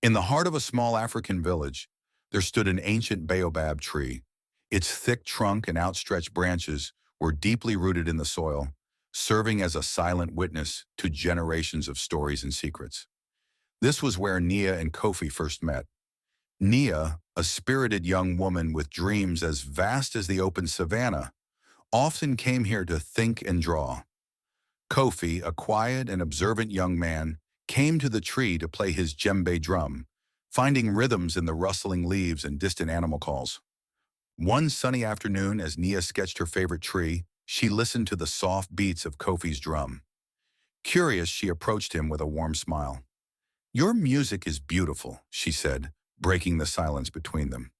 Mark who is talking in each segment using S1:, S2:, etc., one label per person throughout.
S1: In the heart of a small African village, there stood an ancient baobab tree. Its thick trunk and outstretched branches were deeply rooted in the soil, serving as a silent witness to generations of stories and secrets. This was where Nia and Kofi first met. Nia, a spirited young woman with dreams as vast as the open savanna, often came here to think and draw. Kofi, a quiet and observant young man, came to the tree to play his djembe drum, finding rhythms in the rustling leaves and distant animal calls. One sunny afternoon, as Nia sketched her favorite tree, she listened to the soft beats of Kofi's drum. Curious, she approached him with a warm smile. "Your music is beautiful," she said, breaking the silence between them.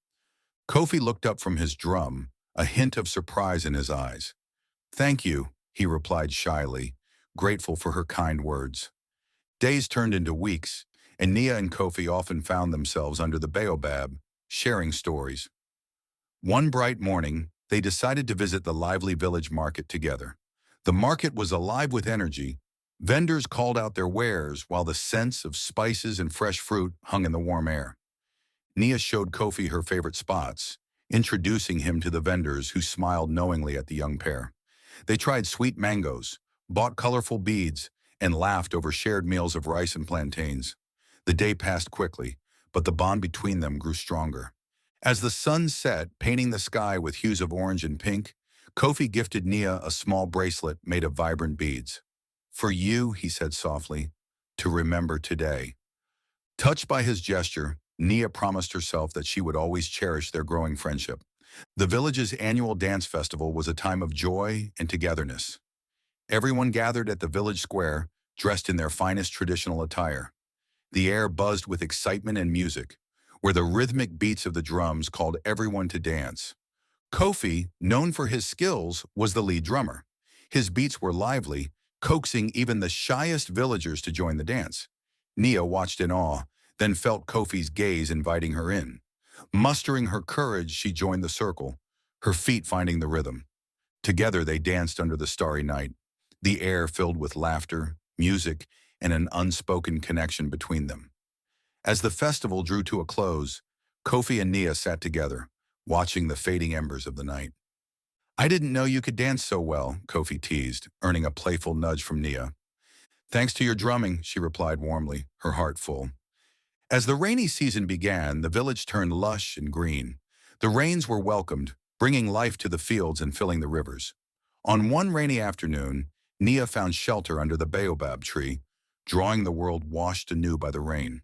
S1: Kofi looked up from his drum, a hint of surprise in his eyes. "Thank you," he replied shyly, grateful for her kind words. Days turned into weeks, and Nia and Kofi often found themselves under the baobab, sharing stories. One bright morning, they decided to visit the lively village market together. The market was alive with energy. Vendors called out their wares while the scents of spices and fresh fruit hung in the warm air. Nia showed Kofi her favorite spots, introducing him to the vendors who smiled knowingly at the young pair. They tried sweet mangoes, bought colorful beads, and laughed over shared meals of rice and plantains. The day passed quickly, but the bond between them grew stronger. As the sun set, painting the sky with hues of orange and pink, Kofi gifted Nia a small bracelet made of vibrant beads. "For you," he said softly, "to remember today." Touched by his gesture, Nia promised herself that she would always cherish their growing friendship. The village's annual dance festival was a time of joy and togetherness. Everyone gathered at the village square, dressed in their finest traditional attire. The air buzzed with excitement and music, where the rhythmic beats of the drums called everyone to dance. Kofi, known for his skills, was the lead drummer. His beats were lively, coaxing even the shyest villagers to join the dance. Nia watched in awe, then felt Kofi's gaze inviting her in. Mustering her courage, she joined the circle, her feet finding the rhythm. Together they danced under the starry night, the air filled with laughter, music, and an unspoken connection between them. As the festival drew to a close, Kofi and Nia sat together, watching the fading embers of the night. "I didn't know you could dance so well," Kofi teased, earning a playful nudge from Nia. "Thanks to your drumming," she replied warmly, her heart full. As the rainy season began, the village turned lush and green. The rains were welcomed, bringing life to the fields and filling the rivers. On one rainy afternoon, Nia found shelter under the baobab tree, drawing the world washed anew by the rain.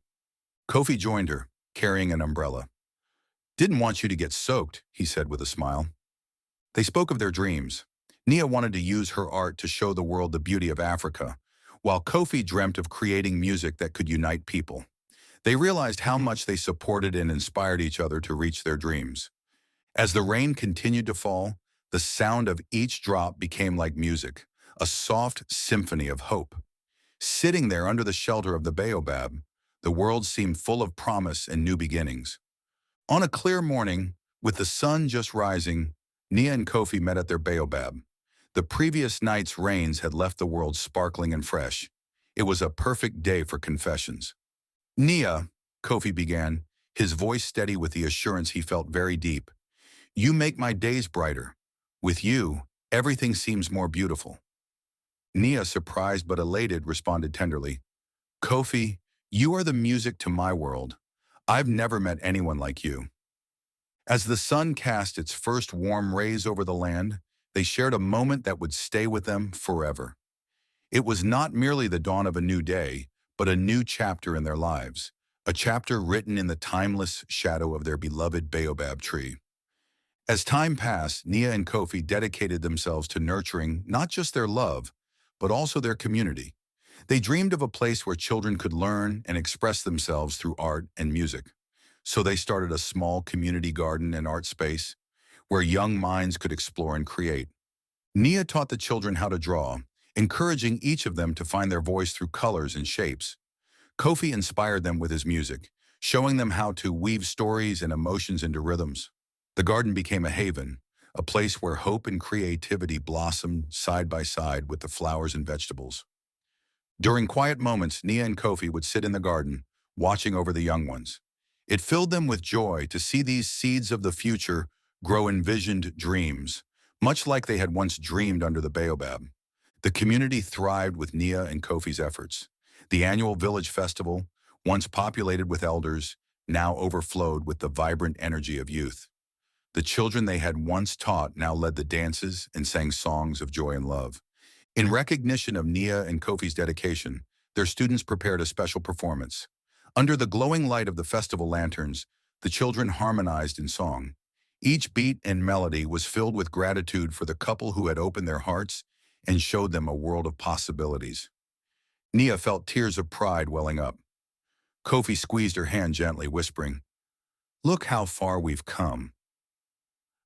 S1: Kofi joined her, carrying an umbrella. "Didn't want you to get soaked," he said with a smile. They spoke of their dreams. Nia wanted to use her art to show the world the beauty of Africa, while Kofi dreamt of creating music that could unite people. They realized how much they supported and inspired each other to reach their dreams. As the rain continued to fall, the sound of each drop became like music, a soft symphony of hope. Sitting there under the shelter of the baobab, the world seemed full of promise and new beginnings. On a clear morning, with the sun just rising, Nia and Kofi met at their baobab. The previous night's rains had left the world sparkling and fresh. It was a perfect day for confessions. "Nia," Kofi began, his voice steady with the assurance he felt very deep, "you make my days brighter. With you, everything seems more beautiful." Nia, surprised but elated, responded tenderly, "Kofi, you are the music to my world. I've never met anyone like you." As the sun cast its first warm rays over the land, they shared a moment that would stay with them forever. It was not merely the dawn of a new day, but a new chapter in their lives, a chapter written in the timeless shadow of their beloved baobab tree. As time passed, Nia and Kofi dedicated themselves to nurturing not just their love, but also their community. They dreamed of a place where children could learn and express themselves through art and music. So they started a small community garden and art space where young minds could explore and create. Nia taught the children how to draw, encouraging each of them to find their voice through colors and shapes. Kofi inspired them with his music, showing them how to weave stories and emotions into rhythms. The garden became a haven, a place where hope and creativity blossomed side by side with the flowers and vegetables. During quiet moments, Nia and Kofi would sit in the garden, watching over the young ones. It filled them with joy to see these seeds of the future grow envisioned dreams, much like they had once dreamed under the Baobab. The community thrived with Nia and Kofi's efforts. The annual village festival, once populated with elders, now overflowed with the vibrant energy of youth. The children they had once taught now led the dances and sang songs of joy and love. In recognition of Nia and Kofi's dedication, their students prepared a special performance. Under the glowing light of the festival lanterns, the children harmonized in song. Each beat and melody was filled with gratitude for the couple who had opened their hearts and showed them a world of possibilities. Nia felt tears of pride welling up. Kofi squeezed her hand gently, whispering, "Look how far we've come."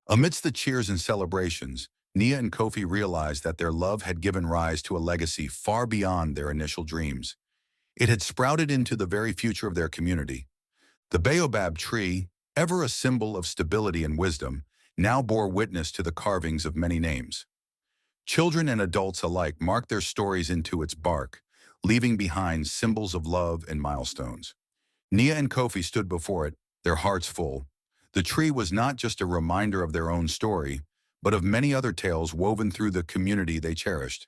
S1: Amidst the cheers and celebrations, Nia and Kofi realized that their love had given rise to a legacy far beyond their initial dreams. It had sprouted into the very future of their community. The Baobab tree, ever a symbol of stability and wisdom, now bore witness to the carvings of many names. Children and adults alike marked their stories into its bark, leaving behind symbols of love and milestones. Nia and Kofi stood before it, their hearts full. The tree was not just a reminder of their own story, but of many other tales woven through the community they cherished.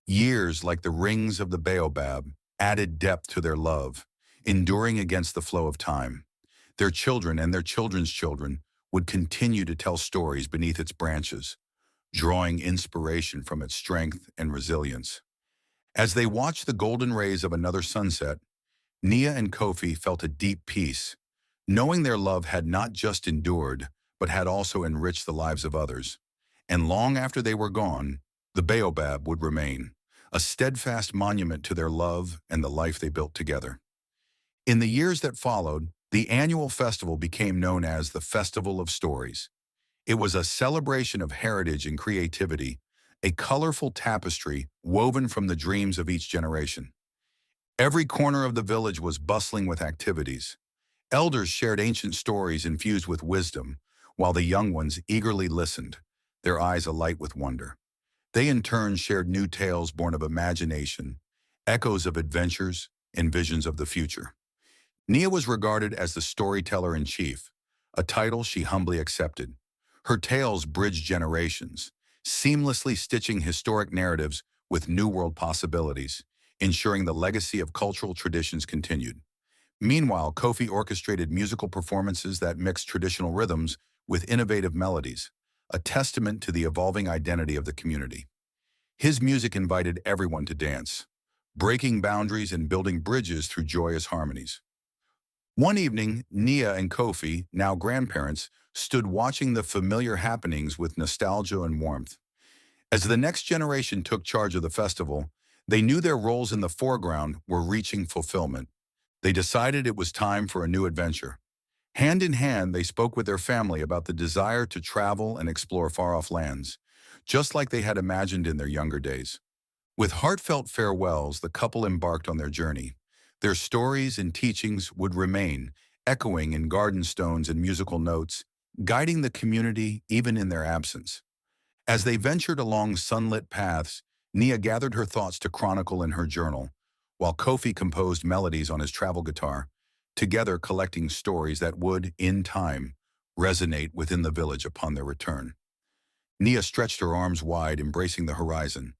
S1: Years, like the rings of the Baobab, added depth to their love, enduring against the flow of time. Their children and their children's children would continue to tell stories beneath its branches, drawing inspiration from its strength and resilience. As they watched the golden rays of another sunset, Nia and Kofi felt a deep peace, knowing their love had not just endured, but had also enriched the lives of others. And long after they were gone, the Baobab would remain, a steadfast monument to their love and the life they built together. In the years that followed, the annual festival became known as the Festival of Stories. It was a celebration of heritage and creativity, a colorful tapestry woven from the dreams of each generation. Every corner of the village was bustling with activities. Elders shared ancient stories infused with wisdom, while the young ones eagerly listened, their eyes alight with wonder. They in turn shared new tales born of imagination, echoes of adventures, and visions of the future. Nia was regarded as the storyteller-in-chief, a title she humbly accepted. Her tales bridged generations, seamlessly stitching historic narratives with New World possibilities, ensuring the legacy of cultural traditions continued. Meanwhile, Kofi orchestrated musical performances that mixed traditional rhythms with innovative melodies, a testament to the evolving identity of the community. His music invited everyone to dance, breaking boundaries and building bridges through joyous harmonies. One evening, Nia and Kofi, now grandparents, stood watching the familiar happenings with nostalgia and warmth. As the next generation took charge of the festival, they knew their roles in the foreground were reaching fulfillment. They decided it was time for a new adventure. Hand in hand, they spoke with their family about the desire to travel and explore far-off lands, just like they had imagined in their younger days. With heartfelt farewells, the couple embarked on their journey. Their stories and teachings would remain, echoing in garden stones and musical notes, guiding the community even in their absence. As they ventured along sunlit paths, Nia gathered her thoughts to chronicle in her journal, while Kofi composed melodies on his travel guitar, together collecting stories that would, in time, resonate within the village upon their return. Nia stretched her arms wide, embracing the horizon.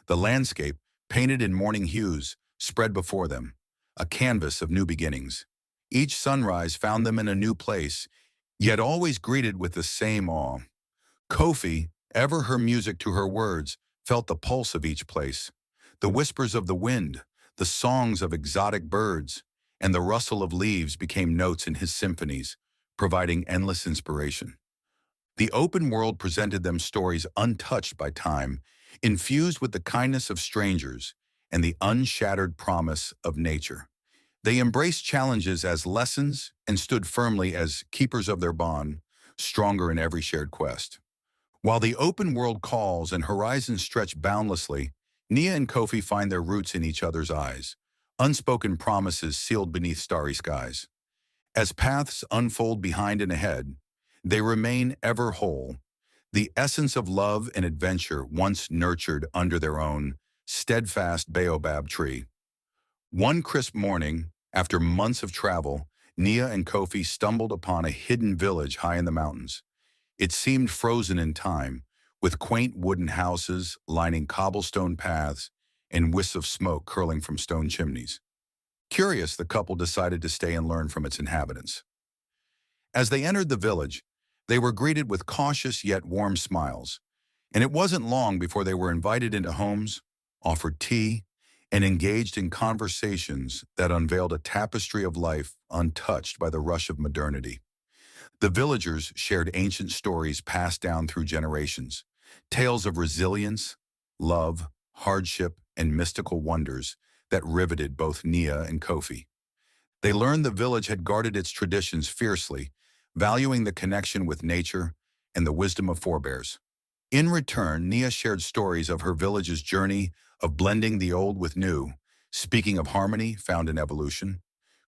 S1: The landscape, painted in morning hues, spread before them, a canvas of new beginnings. Each sunrise found them in a new place, yet always greeted with the same awe. Kofi, ever her music to her words, felt the pulse of each place. The whispers of the wind, the songs of exotic birds, and the rustle of leaves became notes in his symphonies, providing endless inspiration. The open world presented them stories untouched by time, infused with the kindness of strangers and the unshattered promise of nature. They embraced challenges as lessons and stood firmly as keepers of their bond, stronger in every shared quest. While the open world calls and horizons stretch boundlessly, Nia and Kofi find their roots in each other's eyes, unspoken promises sealed beneath starry skies. As paths unfold behind and ahead, they remain ever whole, the essence of love and adventure once nurtured under their own steadfast Baobab tree. One crisp morning, After months of travel, Nia and Kofi stumbled upon a hidden village high in the mountains. It seemed frozen in time, with quaint wooden houses lining cobblestone paths and wisps of smoke curling from stone chimneys. Curious, the couple decided to stay and learn from its inhabitants. As they entered the village, they were greeted with cautious yet warm smiles, and it wasn't long before they were invited into homes, offered tea, and engaged in conversations that unveiled a tapestry of life untouched by the rush of modernity. The villagers shared ancient stories passed down through generations, tales of resilience, love, hardship, and mystical wonders that riveted both Nia and Kofi. They learned the village had guarded its traditions fiercely, valuing the connection with nature and the wisdom of forebears. In return, Nia shared stories of her village's journey of blending the old with new, speaking of harmony found in evolution.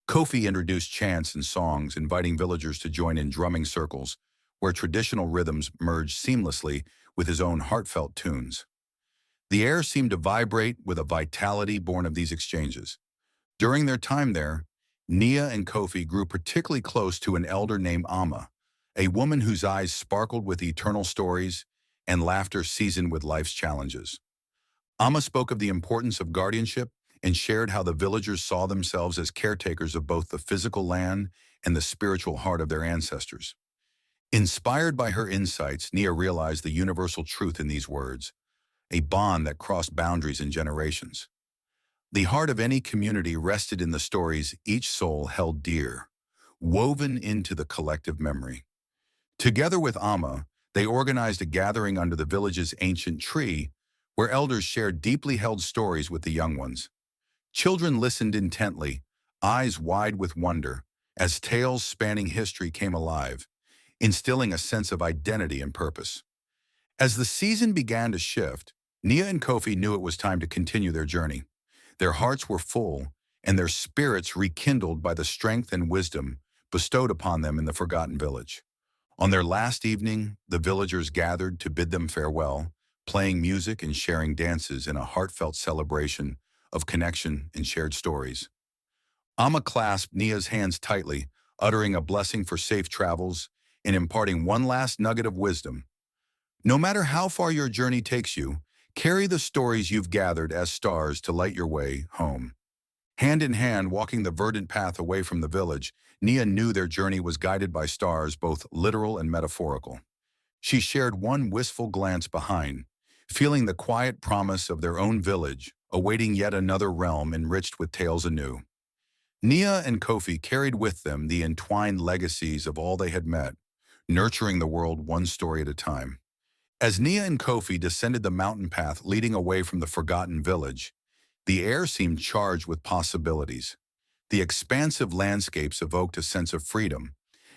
S1: Kofi introduced chants and songs, inviting villagers to join in drumming circles, where traditional rhythms merged seamlessly with his own heartfelt tunes. The air seemed to vibrate with a vitality born of these exchanges. During their time there, Nia and Kofi grew particularly close to an elder named Amma, a woman whose eyes sparkled with eternal stories and laughter seasoned with life's challenges. Amma spoke of the importance of guardianship and shared how the villagers saw themselves as caretakers of both the physical land and the spiritual heart of their ancestors. Inspired by her insights, Nia realized the universal truth in these words, a bond that crossed boundaries and generations. The heart of any community rested in the stories each soul held dear, woven into the collective memory. Together with Amma, they organized a gathering under the village's ancient tree, where elders shared deeply held stories with the young ones. Children listened intently, eyes wide with wonder, as tales spanning history came alive, instilling a sense of identity and purpose. As the season began to shift, Nia and Kofi knew it was time to continue their journey. Their hearts were full, and their spirits rekindled by the strength and wisdom bestowed upon them in the forgotten village. On their last evening, the villagers gathered to bid them farewell, playing music and sharing dances in a heartfelt celebration of connection and shared stories. Amma clasped Nia's hands tightly, uttering a blessing for safe travels and imparting one last nugget of wisdom. No matter how far your journey takes you, carry the stories you've gathered as stars to light your way home. Hand in hand, walking the verdant path away from the village, Nia knew their journey was guided by stars, both literal and metaphorical. She shared one wistful glance behind, feeling the quiet promise of their own village, awaiting yet another realm enriched with tales anew. Nia and Kofi carried with them the entwined legacies of all they had met, nurturing the world one story at a time. As Nia and Kofi descended the mountain path leading away from the forgotten village, the air seemed charged with possibilities. The expansive landscapes evoked a sense of freedom,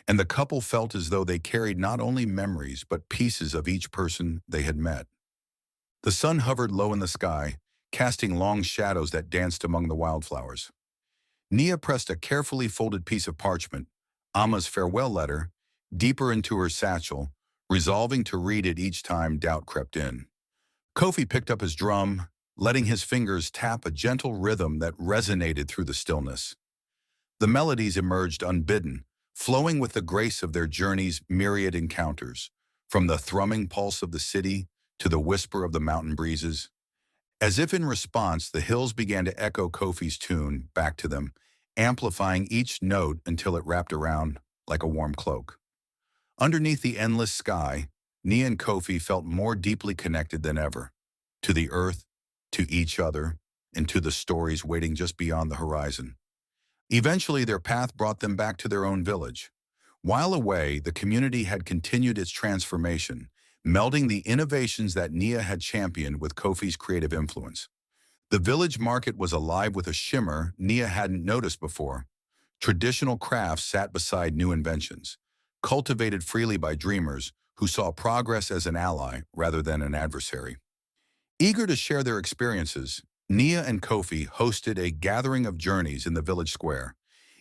S1: and the couple felt as though they carried not only memories but pieces of each person they had met. The sun hovered low in the sky, casting long shadows that danced among the wildflowers. Nia pressed a carefully folded piece of parchment, Amma's farewell letter, deeper into her satchel, resolving to read it each time doubt crept in. Kofi picked up his drum, letting his fingers tap a gentle rhythm that resonated through the stillness. The melodies emerged unbidden, flowing with the grace of their journey's myriad encounters, from the thrumming pulse of the city to the whisper of the mountain breezes. As if in response, the hills began to echo Kofi's tune back to them, amplifying each note until it wrapped around like a warm cloak. Underneath the endless sky, Nia and Kofi felt more deeply connected than ever, to the earth, to each other, and to the stories waiting just beyond the horizon. Eventually, their path brought them back to their own village. While away, the community had continued its transformation, melding the innovations that Nia had championed with Kofi's creative influence. The village market was alive with a shimmer Nia hadn't noticed before. Traditional crafts sat beside new inventions, cultivated freely by dreamers who saw progress as an ally rather than an adversary. Eager to share their experiences, Nia and Kofi hosted a gathering of journeys in the village square,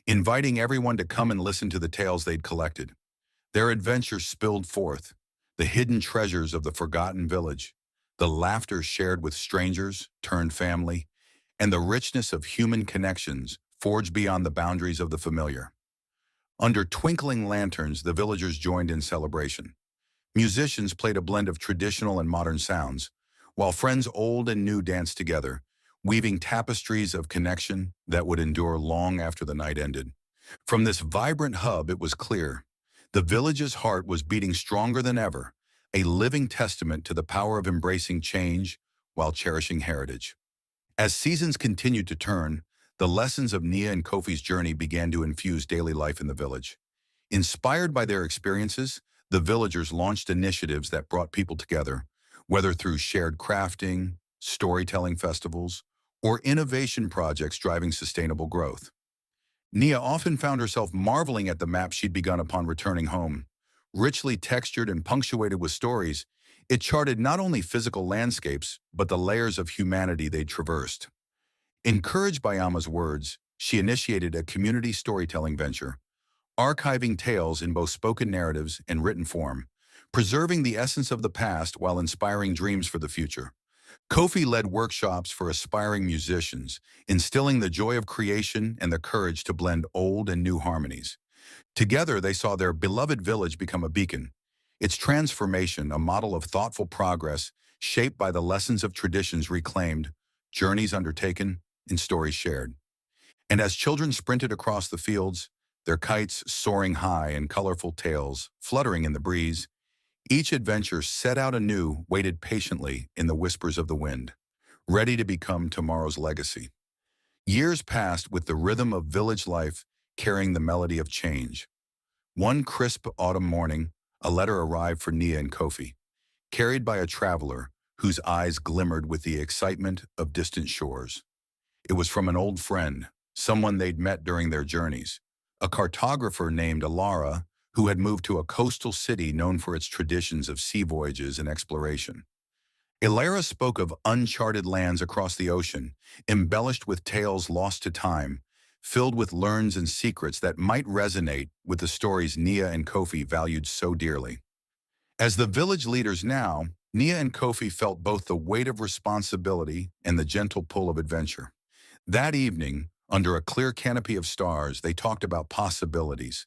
S1: inviting everyone to come and listen to the tales they'd collected. Their adventures spilled forth, the hidden treasures of the forgotten village, the laughter shared with strangers turned family, and the richness of human connections forged beyond the boundaries of the familiar. Under twinkling lanterns, the villagers joined in celebration. Musicians played a blend of traditional and modern sounds, while friends old and new danced together, weaving tapestries of connection that would endure long after the night ended. From this vibrant hub, it was clear. The village's heart was beating stronger than ever, a living testament to the power of embracing change while cherishing heritage. As seasons continued to turn, the lessons of Nia and Kofi's journey began to infuse daily life in the village. Inspired by their experiences, the villagers launched initiatives that brought people together, whether through shared crafting, storytelling festivals, or innovation projects driving sustainable growth. Nia often found herself marveling at the map she'd begun upon returning home. Richly textured and punctuated with stories, it charted not only physical landscapes, but the layers of humanity they'd traversed. Encouraged by Alma's words, she initiated a community storytelling venture, archiving tales in both spoken narratives and written form, preserving the essence of the past while inspiring dreams for the future. Kofi led workshops for aspiring musicians, instilling the joy of creation and the courage to blend old and new harmonies. Together, they saw their beloved village become a beacon, its transformation a model of thoughtful progress shaped by the lessons of traditions reclaimed, journeys undertaken, and stories shared. And as children sprinted across the fields, their kites soaring high and colorful tails fluttering in the breeze, each adventure set out anew, waited patiently in the whispers of the wind, ready to become tomorrow's legacy. Years passed with the rhythm of village life carrying the melody of change. One crisp autumn morning, a letter arrived for Nia and Kofi, carried by a traveler whose eyes glimmered with the excitement of distant shores. It was from an old friend, someone they'd met during their journeys, a cartographer named Elara who had moved to a coastal city known for its traditions of sea voyages and exploration. Elara spoke of uncharted lands across the ocean, embellished with tales lost to time, filled with learns and secrets that might resonate with the stories Nia and Kofi valued so dearly. As the village leaders now, Nia and Kofi felt both the weight of responsibility and the gentle pull of adventure. That evening, under a clear canopy of stars, they talked about possibilities.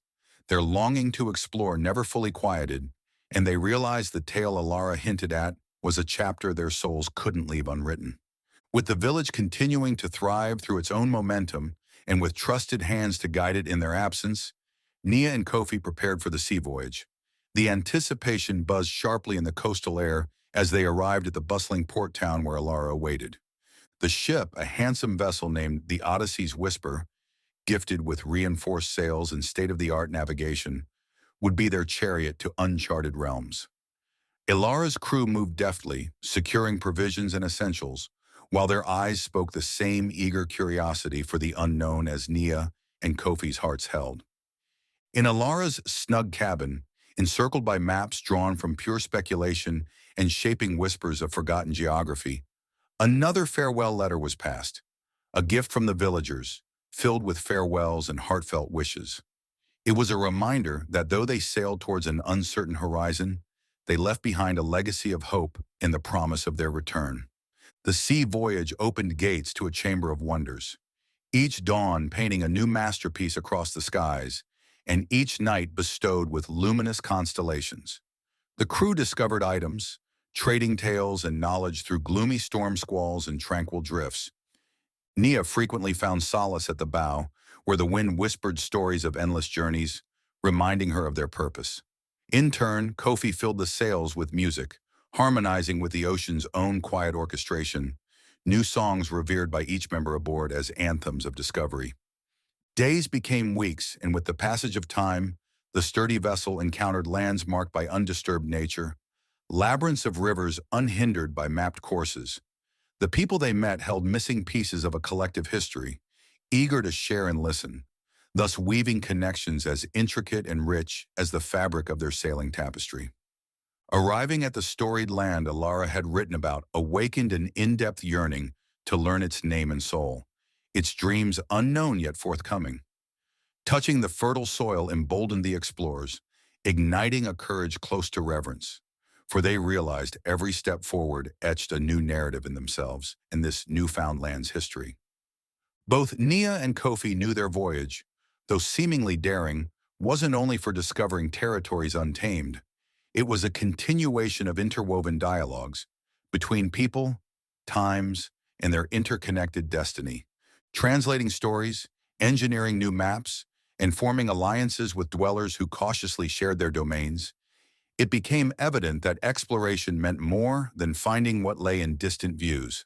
S1: Their longing to explore never fully quieted, and they realized the tale Elara hinted at was a chapter their souls couldn't leave unwritten. With the village continuing to thrive through its own momentum, and with trusted hands to guide it in their absence, Nia and Kofi prepared for the sea voyage. The anticipation buzzed sharply in the coastal air as they arrived at the bustling port town where Elara awaited. The ship, a handsome vessel named the Odyssey's Whisper, gifted with reinforced sails and state-of-the-art navigation, would be their chariot to uncharted realms. Elara's crew moved deftly, securing provisions and essentials, while their eyes spoke the same eager curiosity for the unknown as Nia and Kofi's hearts held. In Elara's snug cabin, encircled by maps drawn from pure speculation and shaping whispers of forgotten geography, another farewell letter was passed, a gift from the villagers, filled with farewells and heartfelt wishes. It was a reminder that though they sailed towards an uncertain horizon, they left behind a legacy of hope and the promise of their return. The sea voyage opened gates to a chamber of wonders, each dawn painting a new masterpiece across the skies, and each night bestowed with luminous constellations. The crew discovered items, trading tales and knowledge through gloomy storm squalls and tranquil drifts. Nia frequently found solace at the bow, where the wind whispered stories of endless journeys, reminding her of their purpose. In turn, Kofi filled the sails with music, harmonizing with the ocean's own quiet orchestration, new songs revered by each member aboard as anthems of discovery. Days became weeks, and with the passage of time, the sturdy vessel encountered lands marked by undisturbed nature, labyrinths of rivers unhindered by mapped courses. The people they met held missing pieces of a collective history, eager to share and listen, thus weaving connections as intricate and rich as the fabric of their sailing tapestry. Arriving at the storied land Elara had written about awakened an in-depth yearning to learn its name and soul, its dreams unknown yet forthcoming. Touching the fertile soil emboldened the explorers, igniting a courage close to reverence, for they realized every step forward etched a new narrative in themselves and this newfound land's history. Both Nia and Kofi knew their voyage, though seemingly daring, wasn't only for discovering territories untamed. It was a continuation of interwoven dialogues between people, times, and their interconnected destiny, translating stories, engineering new maps, and forming alliances with dwellers who cautiously shared their domains. It became evident that exploration meant more than finding what lay in distant views.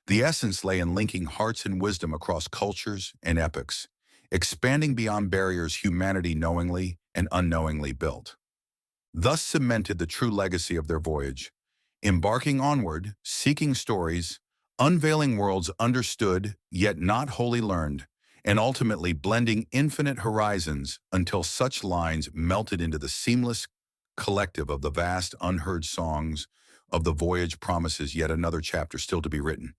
S1: The essence lay in linking hearts and wisdom across cultures and epochs, expanding beyond barriers humanity knowingly and unknowingly built. Thus cemented the true legacy of their voyage, embarking onward, seeking stories, unveiling worlds understood yet not wholly learned, and ultimately blending infinite horizons until such lines melted into the seamless collective of the vast unheard songs of the voyage promises yet another chapter still to be written.